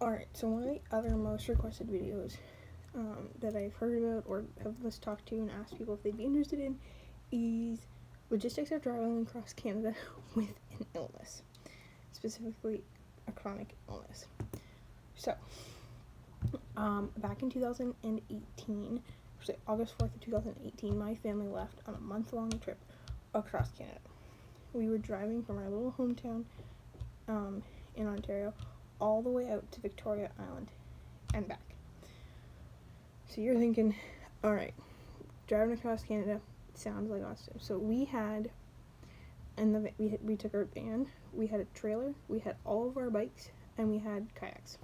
Alright, so one of the other most requested videos that I've heard about or have let's talked to and asked people if they'd be interested in is logistics of traveling across Canada with an illness, specifically a chronic illness. So, back in 2018, August 4th of 2018, my family left on a month-long trip across Canada. We were driving from our little hometown in Ontario all the way out to Victoria Island and back. So you're thinking, all right, driving across Canada sounds like awesome. So we had, and we took our van, we had a trailer, we had all of our bikes, and we had kayaks,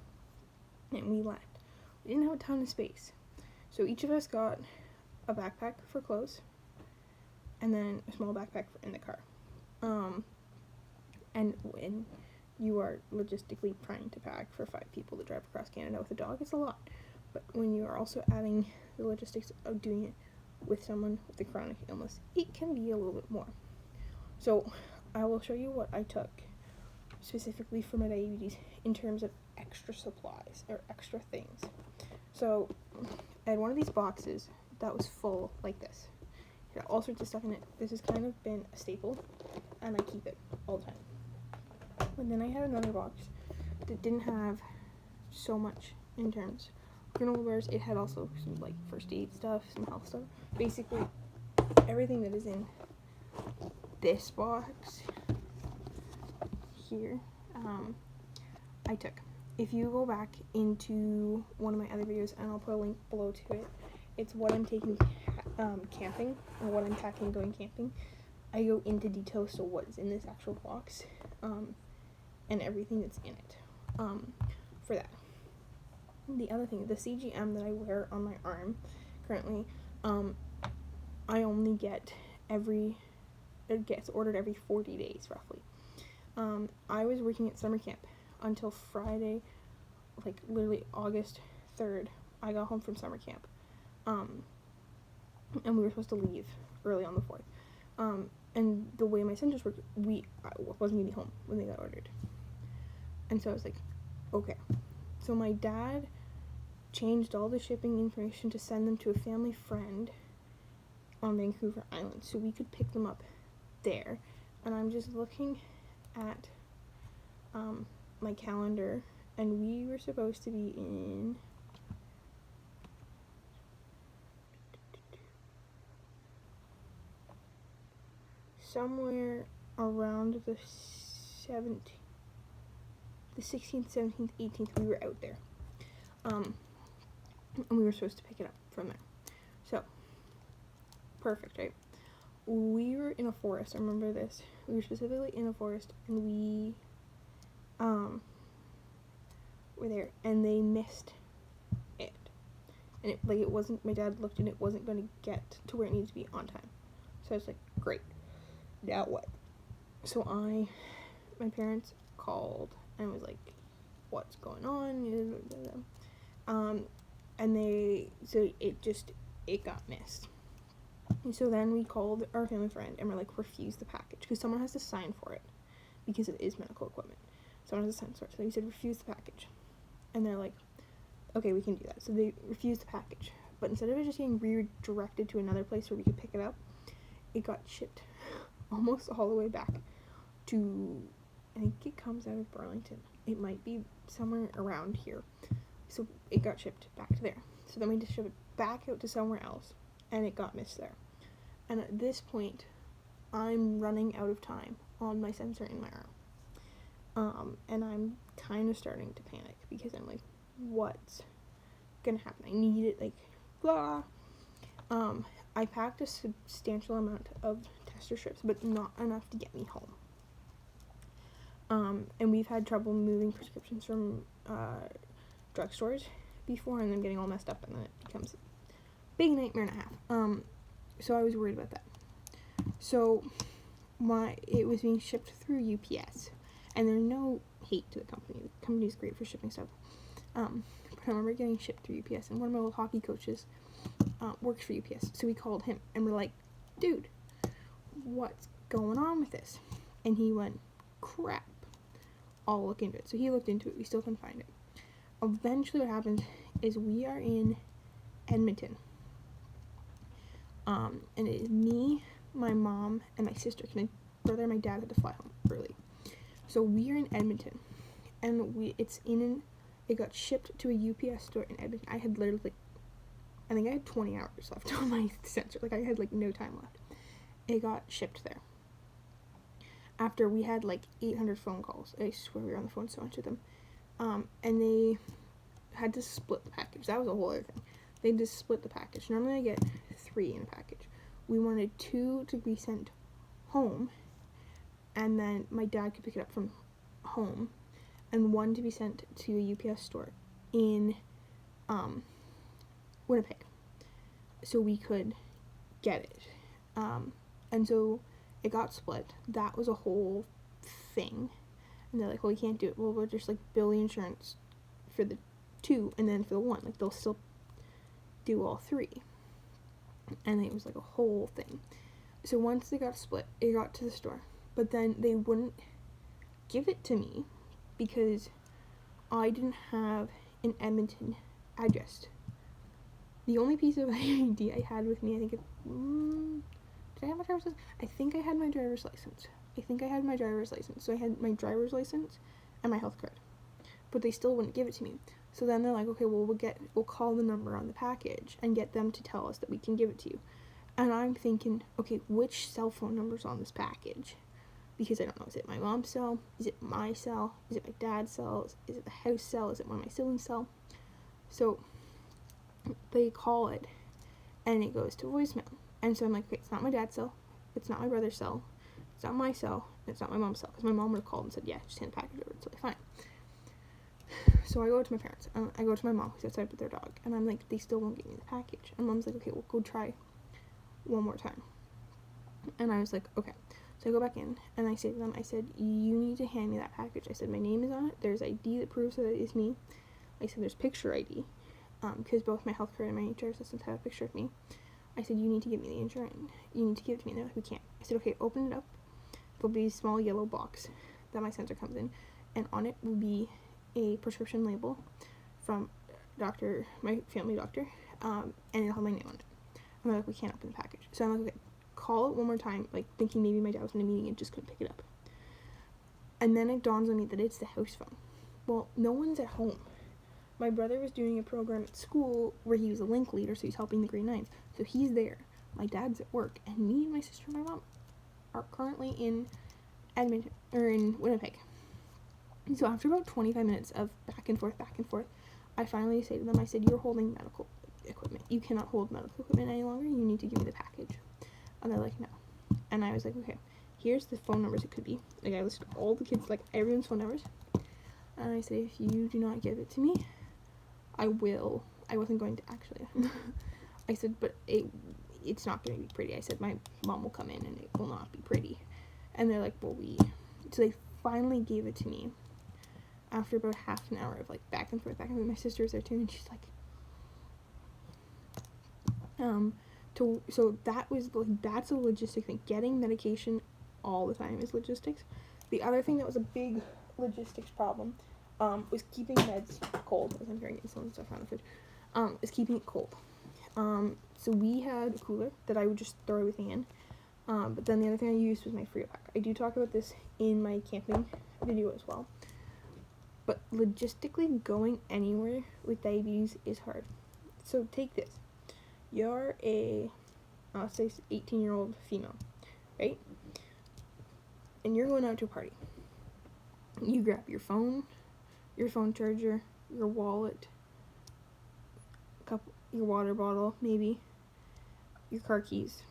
and we left. We didn't have a ton of space, so each of us got a backpack for clothes, and then a small backpack in the car. And when you are logistically trying to pack for 5 people to drive across Canada with a dog, it's a lot. But when you are also adding the logistics of doing it with someone with a chronic illness, it can be a little bit more. So I will show you what I took specifically for my diabetes in terms of extra supplies or extra things. So I had one of these boxes that was full like this. It had all sorts of stuff in it. This has kind of been a staple, and I keep it all the time. And then I had another box that didn't have so much in terms of granola bars. It had also some like first aid stuff, some health stuff. Basically, everything that is in this box here, I took. If you go back into one of my other videos, and I'll put a link below to it, it's what I'm taking camping, or what I'm packing going camping. I go into detail as to what's in this actual box, and everything that's in it, for that. The other thing, the CGM that I wear on my arm currently, I only get it gets ordered every 40 days, roughly. I was working at summer camp until Friday, like literally August 3rd. I got home from summer camp, and we were supposed to leave early on the 4th. And the way my centers worked, I wasn't gonna be home when they got ordered. And so I was like, okay. So my dad changed all the shipping information to send them to a family friend on Vancouver Island so we could pick them up there. And I'm just looking at my calendar, and we were supposed to be in somewhere around the 16th, 17th, 18th, we were out there. And we were supposed to pick it up from there. So, perfect, right? We were in a forest, I remember this. We were specifically in a forest, and we were there, and they missed it. And it wasn't, my dad looked, and it wasn't going to get to where it needed to be on time. So I was like, great, now what? So my parents called and was like, what's going on? And it got missed. And so then we called our family friend, and we're like, refuse the package, because someone has to sign for it, because it is medical equipment. Someone has to sign for it. So we said, refuse the package. And they're like, okay, we can do that. So they refused the package. But instead of it just getting redirected to another place where we could pick it up, it got shipped almost all the way back to, I think it comes out of Burlington. It might be somewhere around here. So it got shipped back to there. So then we had to ship it back out to somewhere else, and it got missed there. And at this point, I'm running out of time on my sensor in my arm. And I'm kind of starting to panic, because I'm like, what's gonna happen? I need it, like, blah. I packed a substantial amount of tester strips, but not enough to get me home. And we've had trouble moving prescriptions from drugstores before, and them getting all messed up, and then it becomes a big nightmare and a half. So I was worried about that. So it was being shipped through UPS, and there's no hate to the company. The company's great for shipping stuff. But I remember getting shipped through UPS, and one of my old hockey coaches works for UPS. So we called him, and we're like, dude, what's going on with this? And he went, crap, I'll look into it. So he looked into it. We still couldn't find it. eventually what happens is we are in Edmonton. And it is me, my mom, and my sister. My brother and my dad had to fly home early. So we are in Edmonton. And it got shipped to a UPS store in Edmonton. I had literally, I think I had 20 hours left on my sensor. Like, I had, like, no time left. It got shipped there. After we had, like, 800 phone calls. I swear we were on the phone so much with them. And they had to split the package. That was a whole other thing. They just split the package. Normally I get 3 in a package. We wanted 2 to be sent home, and then my dad could pick it up from home, and 1 to be sent to a UPS store in Winnipeg, so we could get it. And so it got split. That was a whole thing. And they're like, well, we can't do it. Well, we'll just, like, bill the insurance for the 2, and then for the 1. Like, they'll still do all 3. And it was, like, a whole thing. So once they got split, it got to the store. But then they wouldn't give it to me because I didn't have an Edmonton address. The only piece of ID I had with me, I think did I have my driver's license? I think I had my driver's license. So I had my driver's license and my health card. But they still wouldn't give it to me. So then they're like, okay, well, we'll call the number on the package and get them to tell us that we can give it to you. And I'm thinking, okay, which cell phone number's on this package? Because I don't know, is it my mom's cell? Is it my cell? Is it my dad's cell? Is it the house cell? Is it one of my siblings' cell? So they call it, and it goes to voicemail. And so I'm like, okay, it's not my dad's cell. It's not my brother's cell. It's not my cell. And it's not my mom's cell. Because my mom would have called and said, yeah, just hand the package over. It's totally fine. So I go to my parents. I go to my mom, who's outside with their dog. And I'm like, they still won't give me the package. And mom's like, okay, we'll go try one more time. And I was like, okay. So I go back in, and I say to them, I said, you need to hand me that package. I said, my name is on it. There's ID that proves that it is me. I said, there's picture ID. Because both my health card and my driver's license have a picture of me. I said, you need to give me the insurance. You need to give it to me. And they're like, we can't. I said, okay, open it up. There'll be a small yellow box that my sensor comes in. And on it will be a prescription label from my family doctor. And it'll have my name on it. And they're like, we can't open the package. So I'm like, okay, call it one more time. Like, thinking maybe my dad was in a meeting and just couldn't pick it up. And then it dawns on me that it's the house phone. Well, no one's at home. My brother was doing a program at school where he was a link leader, so he's helping the grade 9s. So he's there. My dad's at work, and me and my sister and my mom are currently in Edmonton, or in Winnipeg. And so after about 25 minutes of back and forth, I finally say to them, I said, you're holding medical equipment. You cannot hold medical equipment any longer. You need to give me the package. And they're like, no. And I was like, okay, here's the phone numbers it could be. Like, I listed all the kids, like, everyone's phone numbers. And I said, if you do not give it to me, I wasn't going to actually. I said, but it's not going to be pretty. I said, my mom will come in and it will not be pretty. And they're like, well, so they finally gave it to me after about half an hour of, like, back and forth. My sister was there too, and she's like, so that's a logistic thing. Getting medication all the time is logistics. The other thing that was a big logistics problem was keeping meds cold, as I'm hearing insulin stuff around the fridge, is keeping it cold. So we had a cooler that I would just throw everything in, but then the other thing I used was my Frio pack. I do talk about this in my camping video as well, but logistically going anywhere with diabetes is hard. So take this. You're say 18-year-old female, right? And you're going out to a party. You grab your phone charger, your wallet, your water bottle, maybe, your car keys,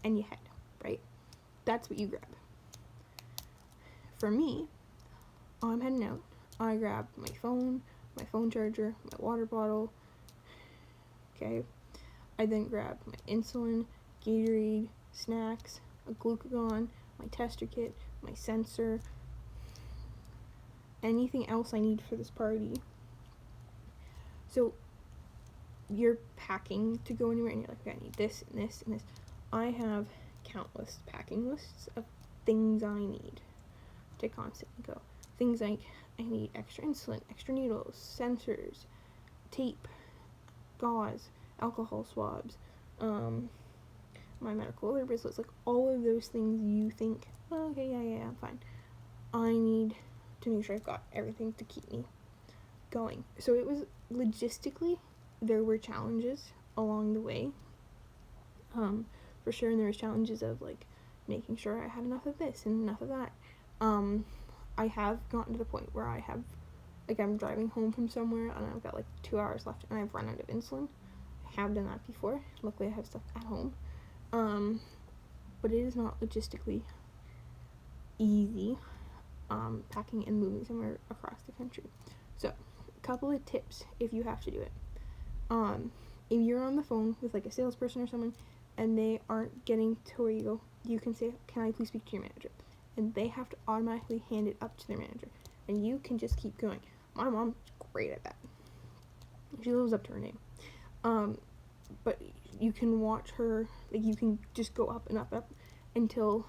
and you head, right? That's what you grab. For me, I'm heading out. I grab my phone charger, my water bottle, okay? I then grab my insulin, Gatorade, snacks, a glucagon, my tester kit, my sensor, anything else I need for this party. So you're packing to go anywhere and you're like, okay, I need this and this and this. I have countless packing lists of things I need to constantly go. Things like I need extra insulin, extra needles, sensors, tape, gauze, alcohol swabs, my medical alert bracelets, like all of those things you think, oh, okay, yeah, I'm fine. I need to make sure I've got everything to keep me going. So it was logistically, there were challenges along the way, for sure, and there was challenges of like making sure I had enough of this and enough of that. I have gotten to the point where I have, like, I'm driving home from somewhere and I've got like 2 hours left and I've run out of insulin. I have done that before. Luckily I have stuff at home. But it is not logistically easy, packing and moving somewhere across the country. So, a couple of tips if you have to do it. If you're on the phone with like a salesperson or someone and they aren't getting to where you go, you can say, can I please speak to your manager? And they have to automatically hand it up to their manager. And you can just keep going. My mom's great at that. She lives up to her name. But you can watch her, like, you can just go up and up and up until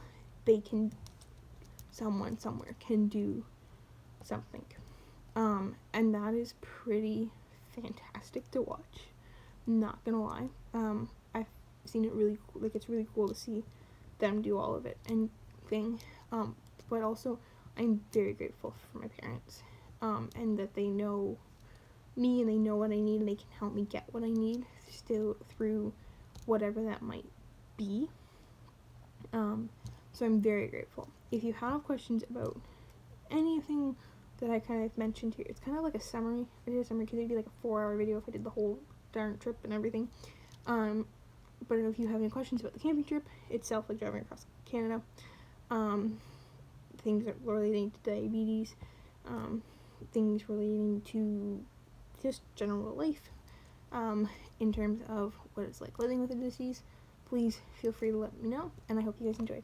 someone somewhere can do something. And that is pretty fantastic to watch. Not gonna lie. I've seen it really, like, it's really cool to see them do all of it and thing. But also, I'm very grateful for my parents, and that they know me and they know what I need and they can help me get what I need still through whatever that might be. So I'm very grateful. If you have questions about anything that I kind of mentioned here, it's kind of like a summary. I did a summary because it'd be like a 4-hour video if I did the whole darn trip and everything. But if you have any questions about the camping trip itself, like driving across Canada, things relating to diabetes, things relating to just general life, in terms of what it's like living with a disease, please feel free to let me know, and I hope you guys enjoyed.